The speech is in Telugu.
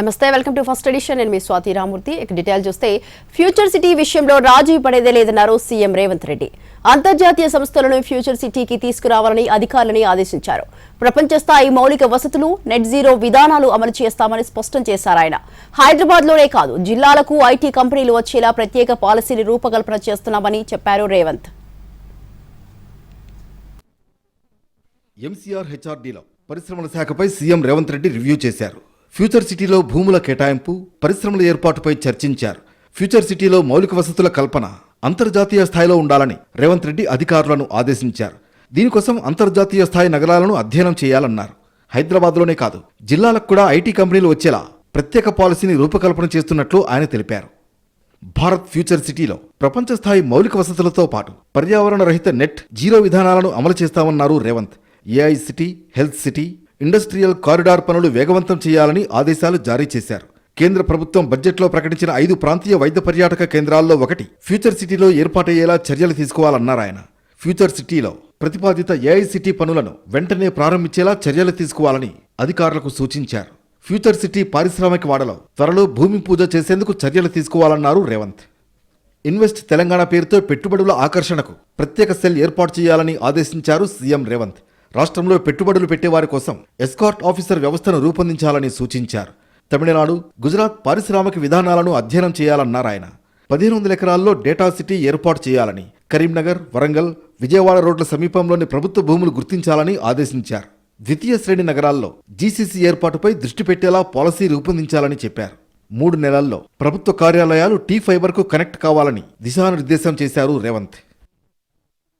నమస్తే, వెల్కమ్ టు ఫస్ట్ ఎడిషన్. నేను మీ స్వాతి రామూర్తి. ఇక డీటెయిల్ చూస్తే ఫ్యూచర్ సిటీ విషయంలో రాజీ పడేదే లేదన్నారు సీఎం రేవంత్ రెడ్డి. అంతర్జాతీయ సంస్థలను ఫ్యూచర్ సిటీకి తీసుకురావాలని అధికారులని ఆదేశించారు. ప్రపంచ స్థాయి మౌలిక వసతులు, నెట్ జీరో విధానాలు అమలు చేస్తామని స్పష్టం చేశారు ఆయన. హైదరాబాద్లోనే కాదు, జిల్లాలకు ఐటీ కంపెనీలు వచ్చేలా ప్రత్యేక పాలసీని రూపకల్పన చేస్తున్నామని చెప్పారు రేవంత్. ఎంసీఆర్ హెచ్ఆర్డీలో పరిశ్రమల శాఖపై సీఎం రేవంత్ రెడ్డి రివ్యూ చేశారు. ఫ్యూచర్ సిటీలో భూముల కేటాయింపు, పరిశ్రమల ఏర్పాటుపై చర్చించారు. ఫ్యూచర్ సిటీలో మౌలిక వసతుల కల్పన అంతర్జాతీయ స్థాయిలో ఉండాలని రేవంత్ రెడ్డి అధికారులను ఆదేశించారు. దీనికోసం అంతర్జాతీయ స్థాయి నగరాలను అధ్యయనం చేయాలన్నారు. హైదరాబాద్లోనే కాదు, జిల్లాలకు కూడా ఐటీ కంపెనీలు వచ్చేలా ప్రత్యేక పాలసీని రూపకల్పన చేస్తున్నట్లు ఆయన తెలిపారు. భారత్ ఫ్యూచర్ సిటీలో ప్రపంచ స్థాయి మౌలిక వసతులతో పాటు పర్యావరణ రహిత నెట్ జీరో విధానాలను అమలు చేస్తామన్నారు Revanth. AI city, health city, industrial corridor పనులు వేగవంతం చేయాలని ఆదేశాలు జారీ చేశారు. కేంద్ర ప్రభుత్వం బడ్జెట్లో ప్రకటించిన 5 ప్రాంతీయ వైద్య పర్యాటక కేంద్రాల్లో ఒకటి ఫ్యూచర్ సిటీలో ఏర్పాటయ్యేలా చర్యలు తీసుకోవాలన్నారు ఆయన. ఫ్యూచర్ సిటీలో ప్రతిపాదిత ఏఐ సిటీ పనులను వెంటనే ప్రారంభించేలా చర్యలు తీసుకోవాలని అధికారులకు సూచించారు. ఫ్యూచర్ సిటీ పారిశ్రామిక వాడలో త్వరలో భూమి పూజ చేసేందుకు చర్యలు తీసుకోవాలన్నారు రేవంత్. ఇన్వెస్ట్ తెలంగాణ పేరుతో పెట్టుబడుల ఆకర్షణకు ప్రత్యేక సెల్ ఏర్పాటు చేయాలని ఆదేశించారు సీఎం రేవంత్. రాష్ట్రంలో పెట్టుబడులు పెట్టేవారి కోసం ఎస్కార్ట్ ఆఫీసర్ వ్యవస్థను రూపొందించాలని సూచించారు. తమిళనాడు, గుజరాత్ పారిశ్రామిక విధానాలను అధ్యయనం చేయాలన్నారు ఆయన. 1500 ఎకరాల్లో డేటా సిటీ ఏర్పాటు చేయాలని, కరీంనగర్, వరంగల్, విజయవాడ రోడ్ల సమీపంలోని ప్రభుత్వ భూములు గుర్తించాలని ఆదేశించారు. ద్వితీయ శ్రేణి నగరాల్లో జీసీసీ ఏర్పాటుపై దృష్టి పెట్టేలా పాలసీ రూపొందించాలని చెప్పారు. 3 నెలల్లో ప్రభుత్వ కార్యాలయాలు టీ ఫైబర్కు కనెక్ట్ కావాలని దిశానిర్దేశం చేశారు రేవంత్.